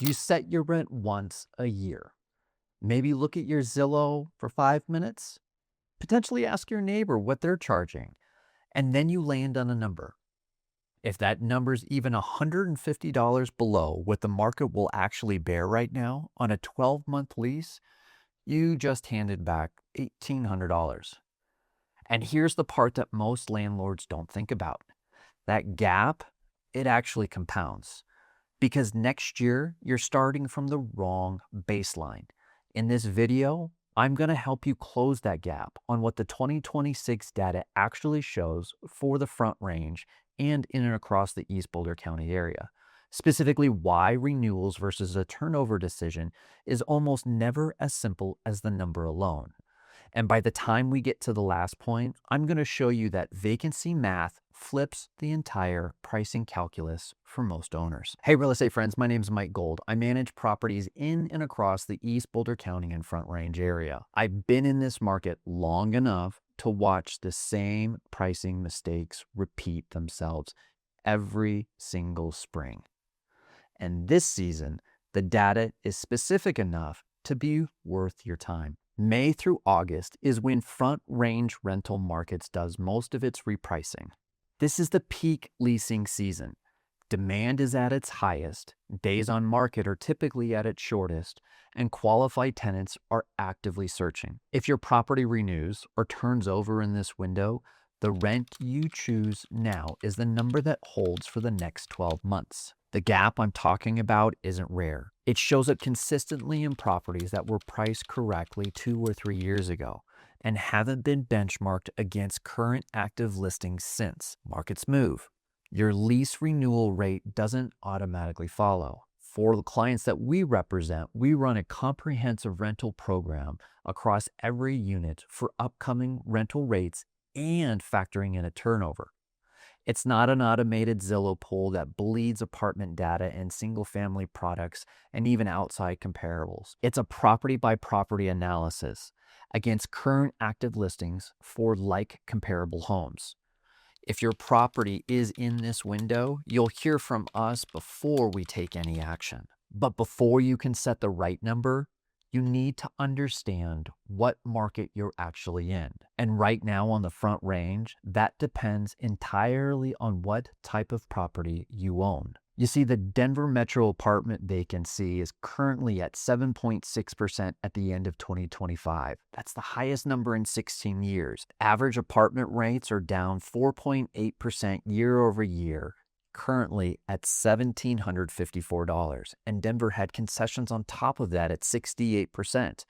you set your rent once a year. Maybe look at your Zillow for 5 minutes, potentially ask your neighbor what they're charging, and then you land on a number. If that number's even $150 below what the market will actually bear right now on a 12-month lease, you just handed back $1,800. And here's the part that most landlords don't think about. That gap, it actually compounds. Because next year, you're starting from the wrong baseline. In this video, I'm going to help you close that gap on what the 2026 data actually shows for the Front Range and in and across the East Boulder County area. Specifically, why renewals versus a turnover decision is almost never as simple as the number alone. And by the time we get to the last point, I'm going to show you that vacancy math flips the entire pricing calculus for most owners. Hey, real estate friends, my name is Mike Gold. I manage properties in and across the East Boulder County and Front Range area. I've been in this market long enough to watch the same pricing mistakes repeat themselves every single spring. And this season, the data is specific enough to be worth your time. May through August is when Front Range rental markets does most of its repricing. This is the peak leasing season. Demand is at its highest, days on market are typically at its shortest, and qualified tenants are actively searching. If your property renews or turns over in this window, the rent you choose now is the number that holds for the next 12 months. The gap I'm talking about isn't rare. It shows up consistently in properties that were priced correctly 2 or 3 years ago and haven't been benchmarked against current active listings since. Markets move. Your lease renewal rate doesn't automatically follow. For the clients that we represent, we run a comprehensive rental program across every unit for upcoming rental rates and factoring in a turnover. It's not an automated Zillow poll that bleeds apartment data and single-family products and even outside comparables. It's a property-by-property analysis against current active listings for like comparable homes. If your property is in this window, you'll hear from us before we take any action. But before you can set the right number, you need to understand what market you're actually in. And right now on the Front Range, that depends entirely on what type of property you own. You see, the Denver metro apartment vacancy is currently at 7.6% at the end of 2025. That's the highest number in 16 years. Average apartment rates are down 4.8% year over year, currently at $1,754. And Denver had concessions on top of that at 68%,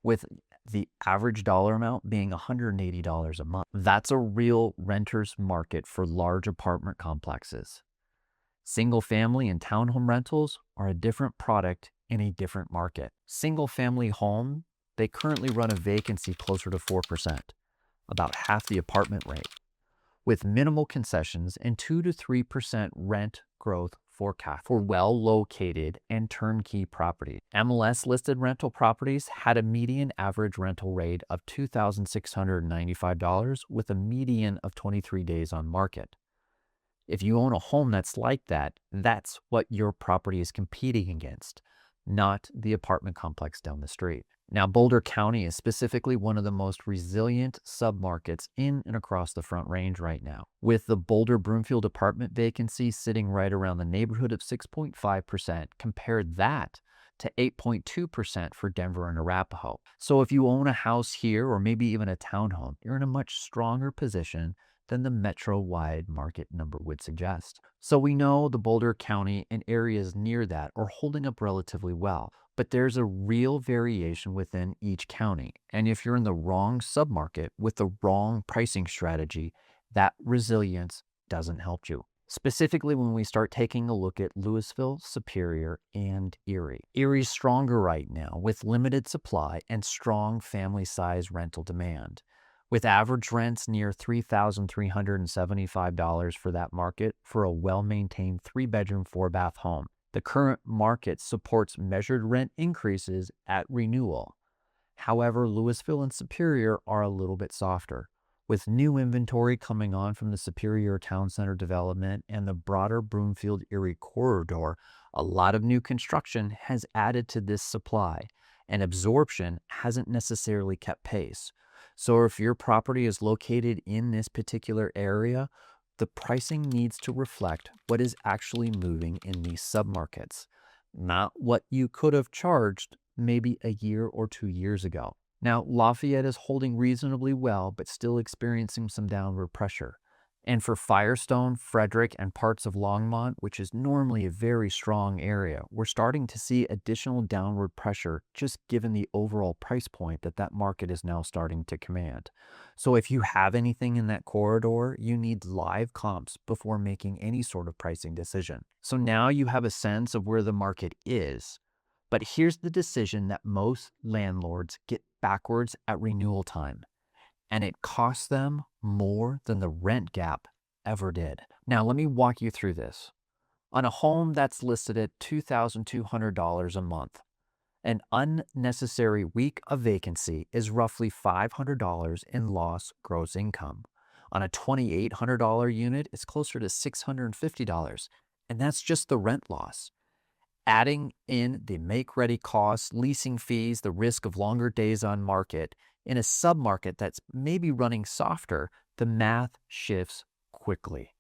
with the average dollar amount being $180 a month. That's a real renter's market for large apartment complexes. Single family and townhome rentals are a different product in a different market. Single family home, they currently run a vacancy closer to 4%, about half the apartment rate, with minimal concessions and 2 to 3% rent growth forecast for well-located and turnkey properties. MLS-listed rental properties had a median average rental rate of $2,695 with a median of 23 days on market. If you own a home that's like that, that's what your property is competing against, not the apartment complex down the street. Now, Boulder County is specifically one of the most resilient submarkets in and across the Front Range right now, with the Boulder Broomfield apartment vacancy sitting right around the neighborhood of 6.5%. Compare that to 8.2% for Denver and Arapahoe. So if you own a house here or maybe even a townhome, you're in a much stronger position than the metro-wide market number would suggest. So we know the Boulder County and areas near that are holding up relatively well, but there's a real variation within each county. And if you're in the wrong submarket with the wrong pricing strategy, that resilience doesn't help you. Specifically when we start taking a look at Louisville, Superior, and Erie. Erie's stronger right now with limited supply and strong family-size rental demand, with average rents near $3,375 for that market for a well-maintained 3-bedroom, 4-bath home. The current market supports measured rent increases at renewal. However, Louisville and Superior are a little bit softer, with new inventory coming on from the Superior Town Center development and the broader Broomfield Erie corridor. A lot of new construction has added to this supply, and absorption hasn't necessarily kept pace. So, if your property is located in this particular area, the pricing needs to reflect what is actually moving in these submarkets, not what you could have charged maybe a year or 2 years ago. Now, Lafayette is holding reasonably well, but still experiencing some downward pressure. And for Firestone, Frederick, and parts of Longmont, which is normally a very strong area, we're starting to see additional downward pressure just given the overall price point that that market is now starting to command. So if you have anything in that corridor, you need live comps before making any sort of pricing decision. So now you have a sense of where the market is. But here's the decision that most landlords get backwards at renewal time, and it costs them more than the rent gap ever did. Now, let me walk you through this. On a home that's listed at $2,200 a month, an unnecessary week of vacancy is roughly $500 in lost gross income. On a $2,800 unit, it's closer to $650, and that's just the rent loss. Adding in the make-ready costs, leasing fees, the risk of longer days on market, in a submarket that's maybe running softer, the math shifts quickly.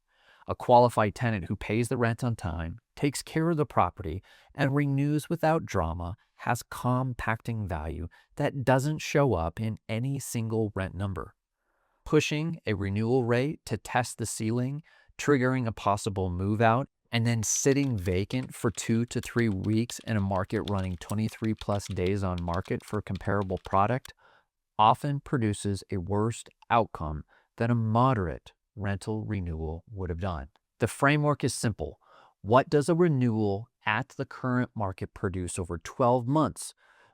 A qualified tenant who pays the rent on time, takes care of the property, and renews without drama has compacting value that doesn't show up in any single rent number. Pushing a renewal rate to test the ceiling, triggering a possible move-out, and then sitting vacant for 2 to 3 weeks in a market running 23 plus days on market for a comparable product often produces a worse outcome than a moderate rental renewal would have done. The framework is simple. What does a renewal at the current market produce over 12 months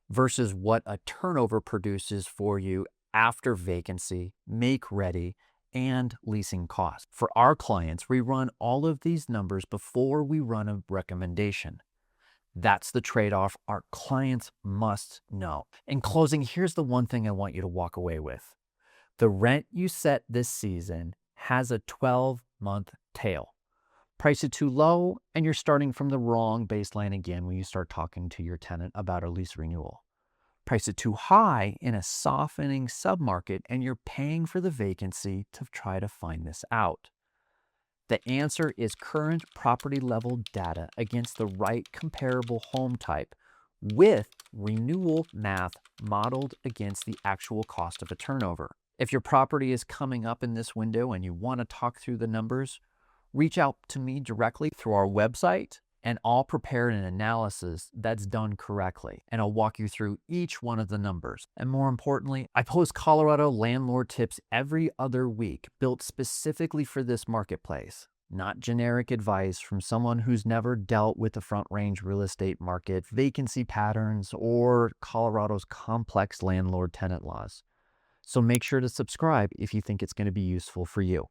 versus what a turnover produces for you after vacancy, make ready, and leasing costs? For our clients, we run all of these numbers before we run a recommendation. That's the trade-off our clients must know. In closing, here's the one thing I want you to walk away with. The rent you set this season has a 12-month tail. Price it too low, and you're starting from the wrong baseline again when you start talking to your tenant about a lease renewal. Price it too high in a softening submarket, and you're paying for the vacancy to try to find this out. The answer is current property level data against the right comparable home type with renewal math modeled against the actual cost of a turnover. If your property is coming up in this window and you want to talk through the numbers, reach out to me directly through our website, and I'll prepare an analysis that's done correctly, and I'll walk you through each one of the numbers. And more importantly, I post Colorado landlord tips every other week built specifically for this marketplace, not generic advice from someone who's never dealt with the Front Range real estate market, vacancy patterns, or Colorado's complex landlord tenant laws. So make sure to subscribe if you think it's going to be useful for you.